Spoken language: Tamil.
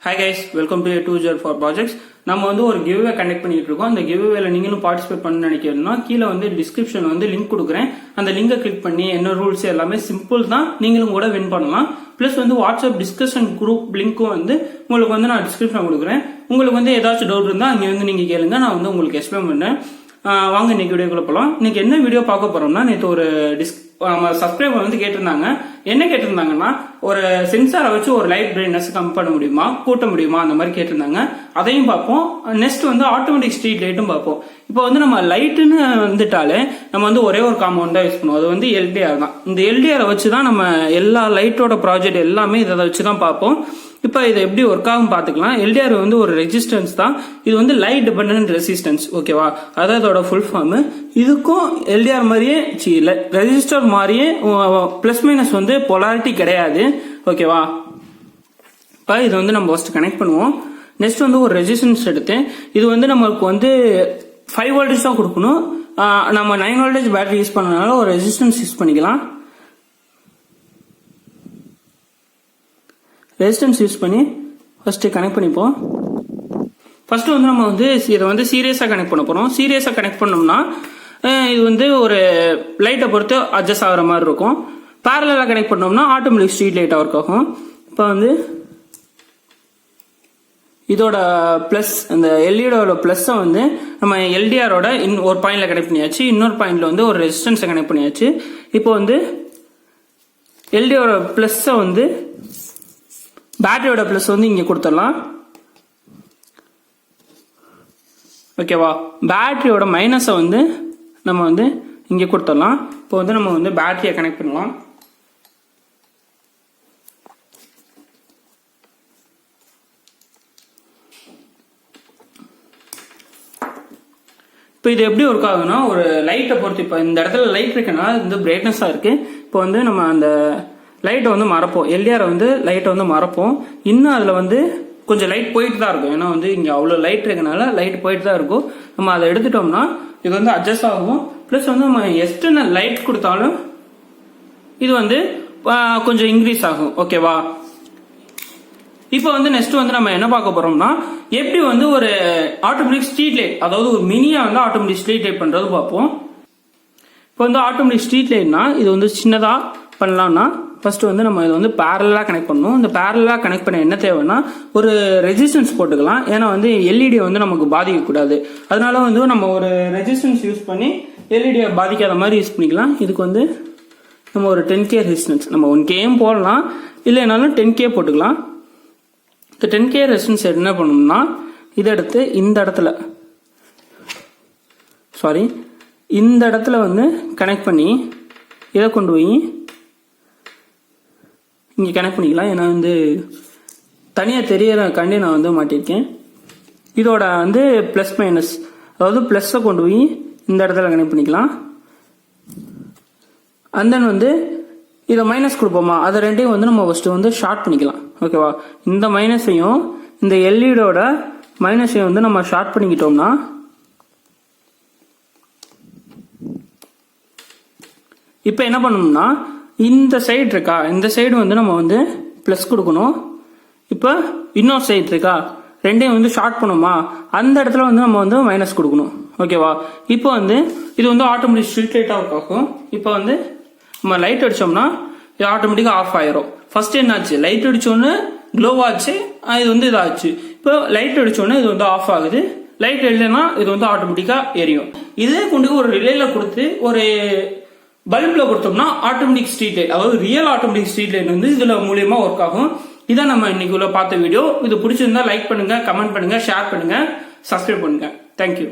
Hi guys, welcome to A204 Projects. நம்ம வந்து ஒரு giveaway கண்டக்ட் பண்ணிட்டு இருக்கோம். அந்த giveawayல நீங்களும் பார்ட்டிசிபேட் பண்ண நினைக்கிறீங்கன்னா கீழ வந்து டிஸ்கிரிப்ஷன்ல வந்து லிங்க் கொடுக்குறேன். அந்த லிங்கை கிளிக் பண்ணி என்ன ரூல்ஸ் எல்லாமே சிம்பிள் தான், நீங்களும் கூட வின் பண்ணலாம். பிளஸ் வந்து வாட்ஸ்அப் டிஸ்கஷன் குரூப் லிங்க்கும் வந்து உங்களுக்கு வந்து நான் டிஸ்கிரிப்ஷன் கொடுக்குறேன். உங்களுக்கு வந்து ஏதாச்சும் டவுட் இருந்தா அங்க வந்து நீங்க கேளுங்க, நான் வந்து உங்களுக்கு எக்ஸ்பிளைன் பண்ணேன். வாங்க இன்னைக்கு வீடியோக்குள்ள போலாம். இன்னைக்கு என்ன வீடியோ பார்க்க போறோம்னா, நேற்று ஒரு சப்ஸ்கிரைபர் வந்து கேட்டிருந்தாங்க. என்ன கேட்டிருந்தாங்கன்னா, ஒரு சென்சாரை வச்சு ஒரு லைட் பிரைட்னஸ் கம்மி பண்ண முடியுமா, கூட்ட முடியுமா, அந்த மாதிரி கேட்டிருந்தாங்க. அதையும் பார்ப்போம். நெக்ஸ்ட் வந்து ஆட்டோமேட்டிக் ஸ்ட்ரீட் லைட்டும் பார்ப்போம். இப்போ வந்து நம்ம லைட்டுன்னு வந்துட்டாலே நம்ம வந்து ஒரே ஒரு காம்பவுண்ட் தான் யூஸ் பண்ணுவோம், அது வந்து எல்டிஆர் தான். இந்த எல்டிஆரை வச்சு தான் நம்ம எல்லா லைட்டோட ப்ராஜெக்ட் எல்லாமே இதை வச்சு தான் பார்ப்போம். இப்போ இது எப்படி ஒர்க் ஆகும் பார்த்துக்கலாம். எல்டிஆர் வந்து ஒரு ரெசிஸ்டன்ஸ் தான், இது வந்து லைட் டிபெண்டன்ட் ரெசிஸ்டன்ஸ், ஓகேவா? அதாவது அதோட ஃபுல் ஃபார்ம். இதுக்கும் எல்டிஆர் மாதிரியே ரெசிஸ்டர் மாதிரியே பிளஸ் மைனஸ் வந்து பொலாரிட்டி கிடையாது, ஓகேவா? இப்போ இது வந்து நம்ம ஃபர்ஸ்ட் கனெக்ட் பண்ணுவோம். நெக்ஸ்ட் வந்து ஒரு ரெசிஸ்டன்ஸ் எடுத்து, இது வந்து நமக்கு வந்து 5 வோல்டேஜ் தான் கொடுக்கணும். நம்ம 9 வோல்டேஜ் பேட்டரி யூஸ் பண்ணனால ஒரு ரெசிஸ்டன்ஸ் யூஸ் பண்ணிக்கலாம். ரெசிஸ்டன்ஸ் யூஸ் பண்ணி ஃபர்ஸ்ட் கனெக்ட் பண்ணிப்போம். ஃபர்ஸ்ட் வந்து நம்ம வந்து இதை வந்து சீரியஸா கனெக்ட் பண்ண போறோம். சீரியஸா கனெக்ட் பண்ணோம்னா இது வந்து ஒரு லைட்டை பொறுத்து அட்ஜஸ்ட் ஆகிற மாதிரி இருக்கும். பேரலா கனெக்ட் பண்ணோம்னா ஆட்டோமேட்டிக் ஸ்ட்ரீட் லைட் ஒர்க் ஆகும். இப்போ வந்து இதோட பிளஸ், அந்த எல்இடியோட பிளஸ்ஸை வந்து நம்ம எல்டிஆரோட ஒரு பாயிண்ட்ல கனெக்ட் பண்ணியாச்சு, இன்னொரு பாயிண்ட்ல வந்து ஒரு ரெசிஸ்டன்ஸை கனெக்ட் பண்ணியாச்சு. இப்போ வந்து எல்டிஆரோட பிளஸ்ஸை வந்து பேட்டரியோட பிளஸ் வந்து இங்க கொடுத்துடலாம், ஓகேவா? பேட்டரியோட மைனஸை வந்து நம்ம வந்து இங்க கொடுத்துடலாம். இப்போ வந்து நம்ம வந்து பேட்டரியை கனெக்ட் பண்ணலாம். இப்போ இது எப்படி ஒர்க் ஆகுதுன்னா, ஒரு லைட்டை பொறுத்து, இப்போ இந்த இடத்துல லைட் இருக்குன்னா இந்த பிரைட்னஸா இருக்கு. இப்போ வந்து நம்ம அந்த லைட்டை வந்து மறப்போம், எல்டிஆர் வந்து லைட்டை வந்து மறப்போம். இன்னும் அதுல வந்து கொஞ்சம் லைட் போயிட்டு தான் இருக்கும், ஏன்னா வந்து இங்க அவ்வளவு லைட் இருக்கனால லைட் போயிட்டு தான் இருக்கும். நம்ம அதை எடுத்துட்டோம்னா இது வந்து அட்ஜஸ்ட் ஆகும். பிளஸ் வந்து நம்ம எக்ஸ்டர்னல் லைட் கொடுத்தாலும் இது வந்து கொஞ்சம் இன்க்ரீஸ் ஆகும், ஓகேவா? இப்போ வந்து நெக்ஸ்ட் வந்து நம்ம என்ன பார்க்க போறோம்னா, எப்படி வந்து ஒரு ஆட்டோமேட்டிக் ஸ்ட்ரீட் லைட், அதாவது ஒரு மினியா வந்து ஆட்டோமேட்டிக் ஸ்ட்ரீட் லைட் பண்றது பார்ப்போம். இப்போ வந்து ஆட்டோமேட்டிக் ஸ்ட்ரீட் லைட்னா இது வந்து சின்னதா பண்ணலாம்னா ஃபர்ஸ்ட் வந்து நம்ம இதை வந்து பேரலா கனெக்ட் பண்ணணும். இந்த பேரலா கனெக்ட் பண்ண என்ன தேவைன்னா ஒரு ரெசிஸ்டன்ஸ் போட்டுக்கலாம், ஏன்னா வந்து எல்இடி வந்து நமக்கு பாதிக்க கூடாது. அதனால வந்து நம்ம ஒரு ரெசிஸ்டன்ஸ் யூஸ் பண்ணி எல்இடியை பாதிக்காத மாதிரி யூஸ் பண்ணிக்கலாம். இதுக்கு வந்து நம்ம ஒரு 10K ரெசிஸ்டன்ஸ், நம்ம 1K போடலாம், இல்லைனாலும் 10K போட்டுக்கலாம். இந்த 10K ரெசிஸ்டன்ஸ் என்ன பண்ணணும்னா, இதை எடுத்து இந்த இடத்துல வந்து கனெக்ட் பண்ணி இதை கொண்டு போய் இங்கே கனெக்ட் பண்ணிக்கலாம். ஏன்னா வந்து தனியாக தெரியறக்காண்டி நான் வந்து மாட்டிருக்கேன். இதோட வந்து பிளஸ் மைனஸ், அதாவது பிளஸ்ஸை கொண்டு போய் இந்த இடத்துல கனெக்ட் பண்ணிக்கலாம். அண்ட் தென் வந்து இதை மைனஸ் கொடுப்போமா, அதை ரெண்டையும் வந்து நம்ம ஃபர்ஸ்ட் வந்து ஷார்ட் பண்ணிக்கலாம், ஓகேவா? இந்த மைனஸையும் இந்த எல்இடியோட மைனஸையும் வந்து நம்ம ஷார்ட் பண்ணிக்கிட்டோம்னா இப்போ என்ன பண்ணணும்னா, இந்த சைடு இருக்கா, இந்த சைடு வந்து நம்ம வந்து பிளஸ் கொடுக்கணும். இப்போ இன்னொரு சைடு இருக்கா, ரெண்டையும் வந்து ஷார்ட் பண்ணுமா, அந்த இடத்துல வந்து நம்ம வந்து மைனஸ் கொடுக்கணும், ஓகேவா? இப்போ வந்து இது வந்து ஆட்டோமேட்டிக் ஸ்ட்ரீட் லைட்டா ஒர்க் ஆகும். இப்போ வந்து நம்ம லைட் அடிச்சோம்னா இது ஆட்டோமேட்டிக்கா ஆஃப் ஆயிரும். ஃபர்ஸ்ட் என்ன ஆச்சு, லைட் அடிச்சோன்னு க்ளோ ஆச்சு, இது வந்து இதாச்சு. இப்போ லைட் அடிச்சோன்னு இது வந்து ஆஃப் ஆகுது, லைட் இல்லைன்னா இது வந்து ஆட்டோமேட்டிக்கா எரியும். இதே கொண்டு ஒரு ரிலேல கொடுத்து ஒரு பல்ப்ல கொடுத்தோம்னா ஆட்டோமேட்டிக் ஸ்ட்ரீட் லைட், அதாவது ரியல் ஆட்டோமேட்டிக் ஸ்ட்ரீட் லைட் வந்து இதுல மூலியமா ஒர்க் ஆகும். இதான் நம்ம இன்னைக்கு பார்த்த வீடியோ. இது பிடிச்சிருந்தா லைக் பண்ணுங்க, கமெண்ட் பண்ணுங்க, ஷேர் பண்ணுங்க, சப்ஸ்கிரைப் பண்ணுங்க. தேங்க்யூ.